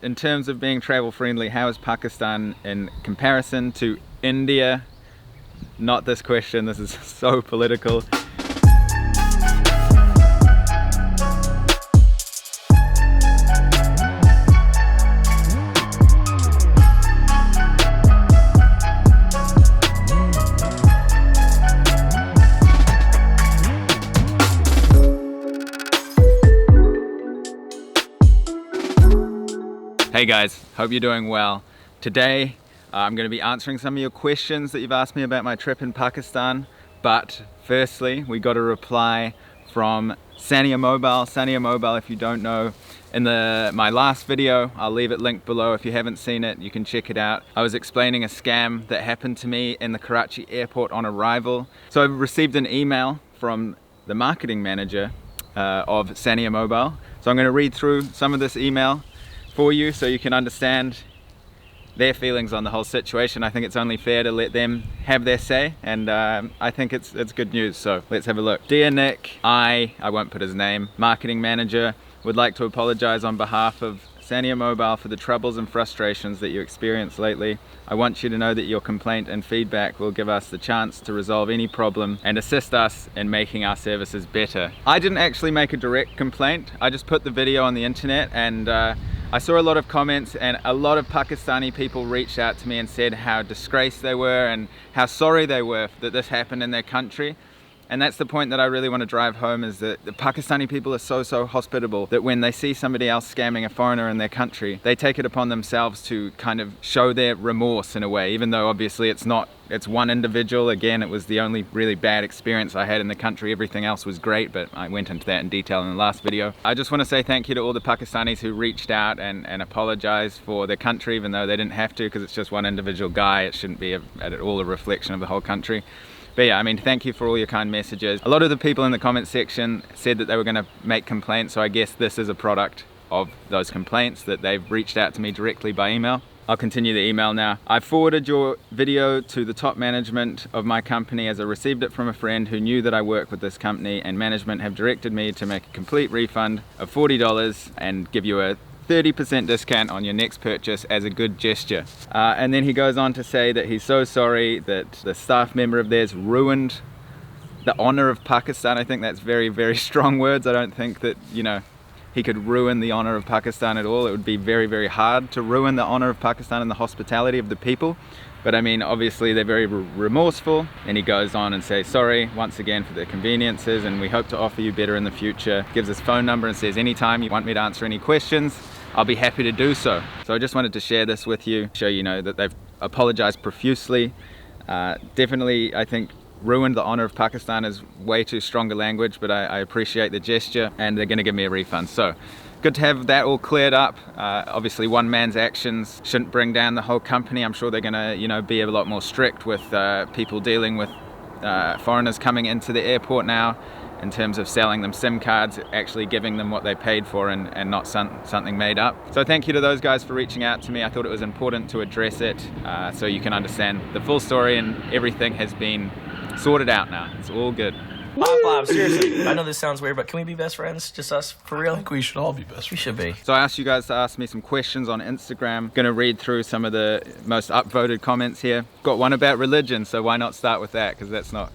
In terms of being travel friendly, how is Pakistan in comparison to India? Not this question, this is so political. Hey guys, hope you're doing well. Today I'm going to be answering some of your questions that you've asked me about my trip in Pakistan. But firstly, we got a reply from Sania Mobile. Sania Mobile, if you don't know, in my last video, I'll leave it linked below. If you haven't seen it, you can check it out. I was explaining a scam that happened to me in the Karachi airport on arrival. So I received an email from the marketing manager of Sania Mobile. So I'm going to read through some of this email for you so you can understand their feelings on the whole situation. I think it's only fair to let them have their say, and I think it's good news, so let's have a look. Dear Nick, I won't put his name, marketing manager, would like to apologize on behalf of Sania Mobile for the troubles and frustrations that you experienced lately. I want you to know that your complaint and feedback will give us the chance to resolve any problem and assist us in making our services better. I didn't actually make a direct complaint, I just put the video on the internet, and I saw a lot of comments, and a lot of Pakistani people reached out to me and said how disgraced they were and how sorry they were that this happened in their country. And that's the point that I really want to drive home, is that the Pakistani people are so hospitable that when they see somebody else scamming a foreigner in their country, they take it upon themselves to kind of show their remorse in a way, even though obviously it's one individual. Again, it was the only really bad experience I had in the country. Everything else was great, but I went into that in detail in the last video. I just want to say thank you to all the Pakistanis who reached out and apologized for their country, even though they didn't have to, because it's just one individual guy. It shouldn't be at all a reflection of the whole country. But yeah, I mean, thank you for all your kind messages. A lot of the people in the comment section said that they were going to make complaints, so I guess this is a product of those complaints, that they've reached out to me directly by email. I'll continue the email now. I forwarded your video to the top management of my company, as I received it from a friend who knew that I work with this company, and management have directed me to make a complete refund of $40 and give you a 30% discount on your next purchase as a good gesture. And then he goes on to say that he's so sorry that the staff member of theirs ruined the honor of Pakistan. I think that's very strong words. I don't think that, you know, he could ruin the honor of Pakistan at all. It would be very hard to ruin the honor of Pakistan and the hospitality of the people. But I mean, obviously they're very remorseful, and he goes on and says sorry once again for the inconveniences, and we hope to offer you better in the future. Gives his phone number and says anytime you want me to answer any questions, I'll be happy to do so. So I just wanted to share this with you, show you know that they've apologized profusely. Definitely, I think ruined the honor of Pakistan is way too strong a language, but I appreciate the gesture, and they're going to give me a refund. So good to have that all cleared up. Obviously one man's actions shouldn't bring down the whole company. I'm sure they're going to, you know, be a lot more strict with people dealing with foreigners coming into the airport now, in terms of selling them SIM cards, actually giving them what they paid for, and not something made up. So thank you to those guys for reaching out to me. I thought it was important to address it so you can understand the full story, and everything has been sorted out now. It's all good. High five, seriously. I know this sounds weird, but can we be best friends? Just us, for real? I think we should all be best friends. We should be. So I asked you guys to ask me some questions on Instagram. Gonna read through some of the most upvoted comments here. Got one about religion, so why not start with that? Because that's not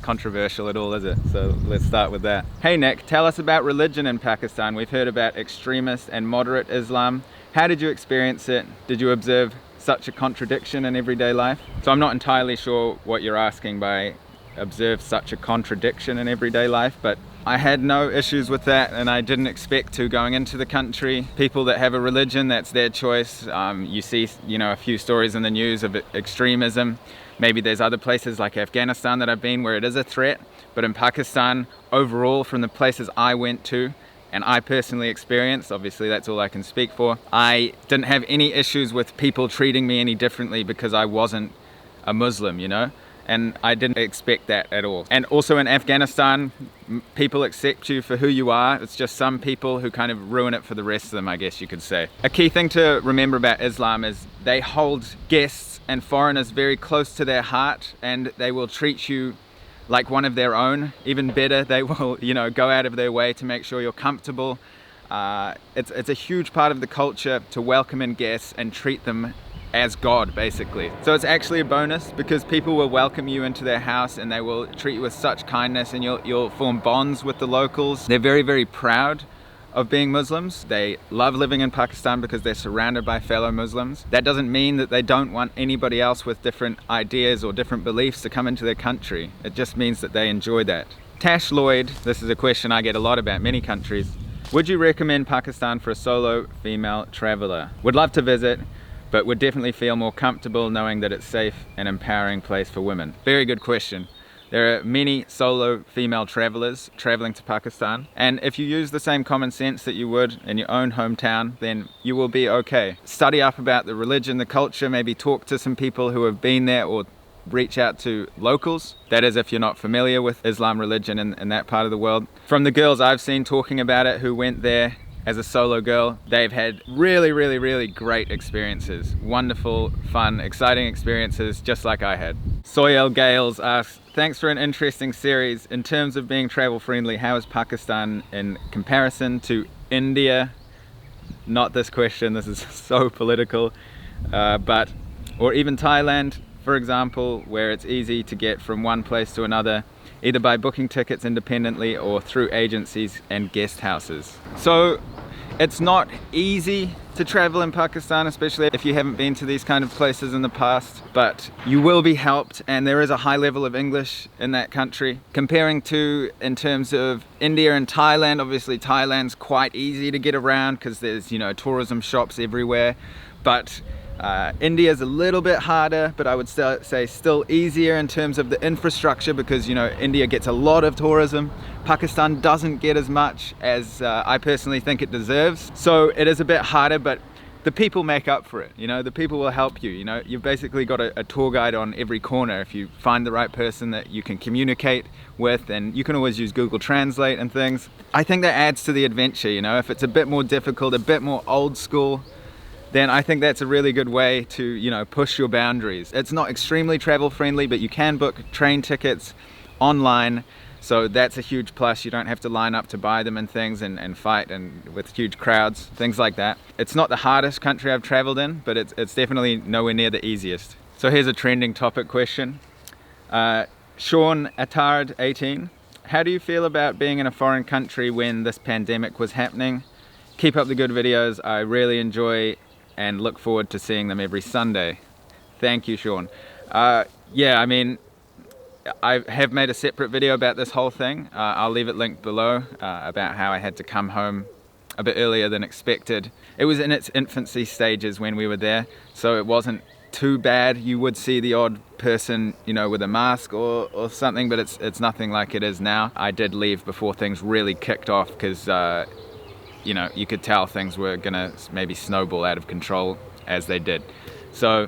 controversial at all, is it? So let's start with that. Hey Nick, tell us about religion in Pakistan. We've heard about extremist and moderate Islam. How did you experience it? Did you observe such a contradiction in everyday life? So I'm not entirely sure what you're asking by observe such a contradiction in everyday life, but I had no issues with that, and I didn't expect to going into the country. People that have a religion, that's their choice. You see, you know, a few stories in the news of extremism. Maybe there's other places like Afghanistan that I've been where it is a threat, but in Pakistan, overall, from the places I went to and I personally experienced, obviously that's all I can speak for, I didn't have any issues with people treating me any differently because I wasn't a Muslim, you know? And I didn't expect that at all. And also in Afghanistan, people accept you for who you are. It's just some people who kind of ruin it for the rest of them, I guess you could say. A key thing to remember about Islam is they hold guests and foreigners very close to their heart, and they will treat you like one of their own. Even better, they will, you know, go out of their way to make sure you're comfortable. It's a huge part of the culture to welcome in guests and treat them as God, basically. So it's actually a bonus because people will welcome you into their house and they will treat you with such kindness, and you'll form bonds with the locals. They're very, very proud of being Muslims. They love living in Pakistan because they're surrounded by fellow Muslims. That doesn't mean that they don't want anybody else with different ideas or different beliefs to come into their country. It just means that they enjoy that. Tash Lloyd, this is a question I get a lot about many countries. Would you recommend Pakistan for a solo female traveler? Would love to visit, but would definitely feel more comfortable knowing that it's safe and empowering place for women. Very good question. There are many solo female travelers traveling to Pakistan, and if you use the same common sense that you would in your own hometown, then you will be okay. Study up about the religion, the culture, maybe talk to some people who have been there, or reach out to locals. That is, if you're not familiar with Islam religion in that part of the world. From the girls I've seen talking about it who went there as a solo girl, they've had really great experiences. Wonderful, fun, exciting experiences, just like I had. Soyel Gales asks, thanks for an interesting series. In terms of being travel friendly, how is Pakistan in comparison to India? Not this question, this is so political. Or even Thailand, for example, where it's easy to get from one place to another, either by booking tickets independently or through agencies and guest houses. So it's not easy to travel in Pakistan, especially if you haven't been to these kind of places in the past, but you will be helped, and there is a high level of English in that country. Comparing to, in terms of India and Thailand, obviously Thailand's quite easy to get around because there's, you know, tourism shops everywhere, but India is a little bit harder, but I would say still easier in terms of the infrastructure, because, you know, India gets a lot of tourism. Pakistan doesn't get as much as I personally think it deserves. So it is a bit harder, but the people make up for it. You know, the people will help you. You know, you've basically got a tour guide on every corner if you find the right person that you can communicate with, and you can always use Google Translate and things. I think that adds to the adventure. You know, if it's a bit more difficult, a bit more old school, then I think that's a really good way to, you know, push your boundaries. It's not extremely travel friendly, but you can book train tickets online, so that's a huge plus. You don't have to line up to buy them and things and fight and with huge crowds, things like that. It's not the hardest country I've traveled in, but it's definitely nowhere near the easiest. So here's a trending topic question. Sean Attard 18, how do you feel about being in a foreign country when this pandemic was happening? Keep up the good videos. I really enjoy and look forward to seeing them every Sunday. Thank you, Sean. Yeah, I mean, I have made a separate video about this whole thing. I'll leave it linked below, about how I had to come home a bit earlier than expected. It was in its infancy stages when we were there, so it wasn't too bad. You would see the odd person, you know, with a mask or something, but it's nothing like it is now. I did leave before things really kicked off because you know, you could tell things were gonna maybe snowball out of control as they did. So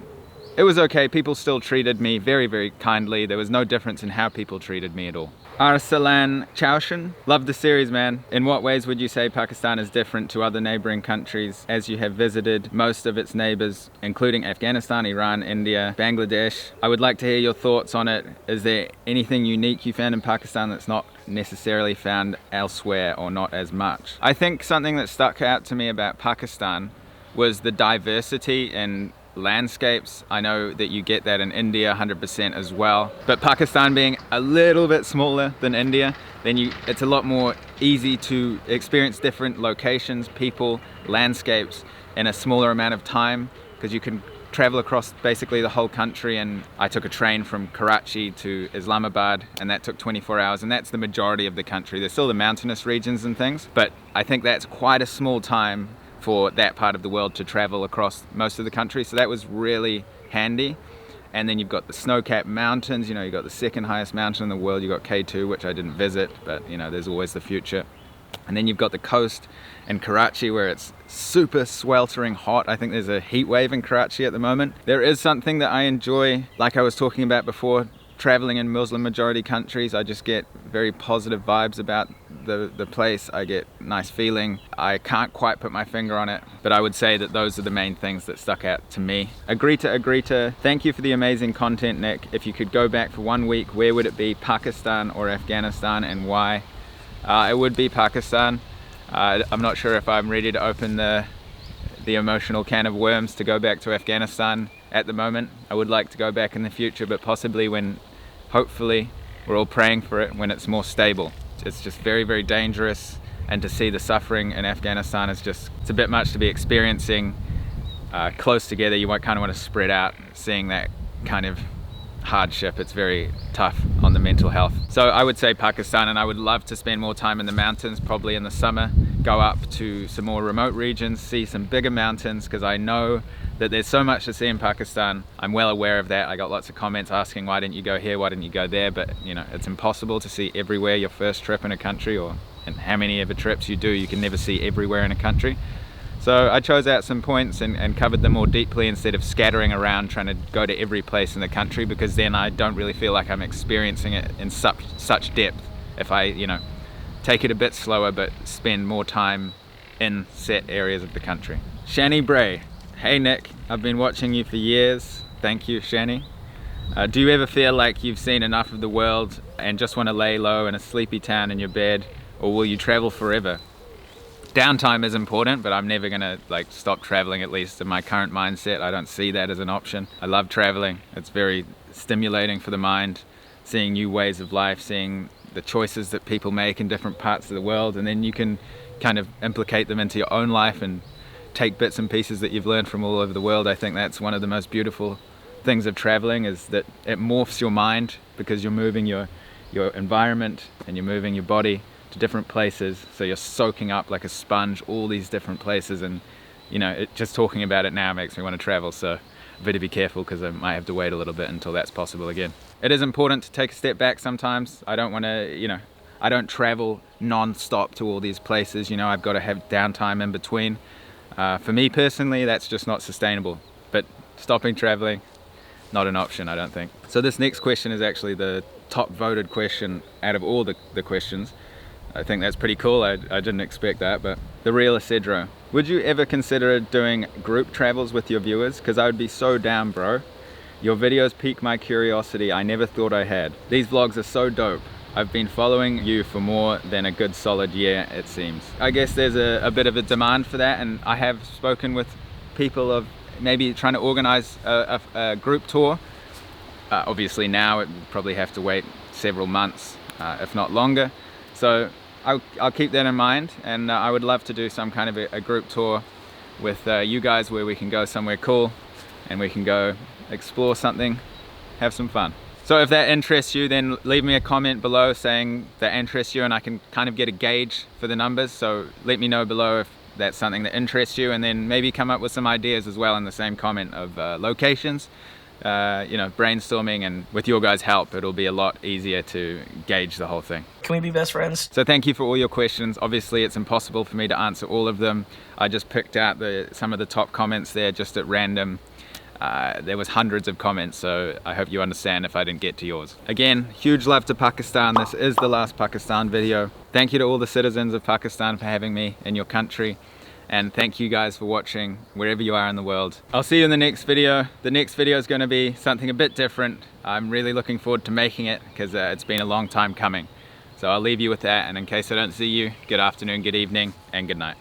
it was okay. People still treated me very kindly. There was no difference in how people treated me at all. Arsalan Chaushan, love the series, man. In what ways would you say Pakistan is different to other neighboring countries, as you have visited most of its neighbors, including Afghanistan, Iran, India, Bangladesh? I would like to hear your thoughts on it. Is there anything unique you found in Pakistan that's not necessarily found elsewhere, or not as much? I think something that stuck out to me about Pakistan was the diversity in landscapes. I know that you get that in India 100% as well, but Pakistan being a little bit smaller than India, then it's a lot more easy to experience different locations, people, landscapes in a smaller amount of time, because you can travel across basically the whole country. And I took a train from Karachi to Islamabad, and that took 24 hours, and that's the majority of the country. There's still the mountainous regions and things, but I think that's quite a small time for that part of the world to travel across most of the country. So that was really handy. And then you've got the snow-capped mountains. You know, you've got the second highest mountain in the world. You've got K2, which I didn't visit, but you know, there's always the future. And then you've got the coast in Karachi, where it's super sweltering hot. I think there's a heat wave in Karachi at the moment. There is something that I enjoy, like I was talking about before, traveling in Muslim majority countries. I just get very positive vibes about the place. I get nice feeling. I can't quite put my finger on it, but I would say that those are the main things that stuck out to me. Agrita, thank you for the amazing content, Nick. If you could go back for 1 week, where would it be? Pakistan or Afghanistan, and why? It would be Pakistan. I'm not sure if I'm ready to open the emotional can of worms to go back to Afghanistan at the moment. I would like to go back in the future, but possibly when, hopefully, we're all praying for it, when it's more stable. It's just very, very dangerous, and to see the suffering in Afghanistan is just, it's a bit much to be experiencing close together. You kind of want to spread out, seeing that kind of hardship. It's very tough on the mental health. So I would say Pakistan, and I would love to spend more time in the mountains, probably in the summer, go up to some more remote regions, see some bigger mountains, because I know that there's so much to see in Pakistan. I'm well aware of that. I got lots of comments asking, why didn't you go here, why didn't you go there? But you know, it's impossible to see everywhere your first trip in a country, or and how many ever trips you do, you can never see everywhere in a country. So I chose out some points and covered them more deeply instead of scattering around trying to go to every place in the country, because then I don't really feel like I'm experiencing it in such depth if I, you know, take it a bit slower but spend more time in set areas of the country. Shani Bray, hey Nick, I've been watching you for years. Thank you, Shani. Do you ever feel like you've seen enough of the world and just want to lay low in a sleepy town in your bed, or will you travel forever? Downtime is important, but I'm never gonna like stop traveling, at least in my current mindset. I don't see that as an option. I love traveling. It's very stimulating for the mind, seeing new ways of life, seeing the choices that people make in different parts of the world, and then you can kind of implicate them into your own life and take bits and pieces that you've learned from all over the world. I think that's one of the most beautiful things of traveling, is that it morphs your mind, because you're moving your environment and you're moving your body to different places, so you're soaking up like a sponge all these different places. And you know, just talking about it now makes me want to travel, so I better be careful, because I might have to wait a little bit until that's possible again. It is important to take a step back sometimes. I don't want to, you know, I don't travel non-stop to all these places, you know, I've got to have downtime in between. For me personally, that's just not sustainable, but stopping traveling, not an option, I don't think. So this next question is actually the top voted question out of all the questions. I think that's pretty cool. I didn't expect that. But the real Isidro, would you ever consider doing group travels with your viewers? Because I would be so down, bro. Your videos pique my curiosity I never thought I had. These vlogs are so dope. I've been following you for more than a good solid year, it seems. I guess there's a bit of a demand for that, and I have spoken with people of maybe trying to organize a group tour. Obviously now it would probably have to wait several months, if not longer. So I'll keep that in mind, and I would love to do some kind of a group tour with you guys, where we can go somewhere cool and we can go explore something, have some fun. So if that interests you, then leave me a comment below saying that interests you, and I can kind of get a gauge for the numbers. So let me know below if that's something that interests you, and then maybe come up with some ideas as well in the same comment of locations. You know, brainstorming, and with your guys' help it'll be a lot easier to gauge the whole thing. Can we be best friends? So thank you for all your questions. Obviously it's impossible for me to answer all of them. I just picked out some of the top comments there just at random. There was hundreds of comments, so I hope you understand if I didn't get to yours. Again, huge love to Pakistan. This is the last Pakistan video. Thank you to all the citizens of Pakistan for having me in your country. And thank you guys for watching wherever you are in the world. I'll see you in the next video. The next video is going to be something a bit different. I'm really looking forward to making it, because it's been a long time coming. So I'll leave you with that, and in case I don't see you, good afternoon, good evening, and good night.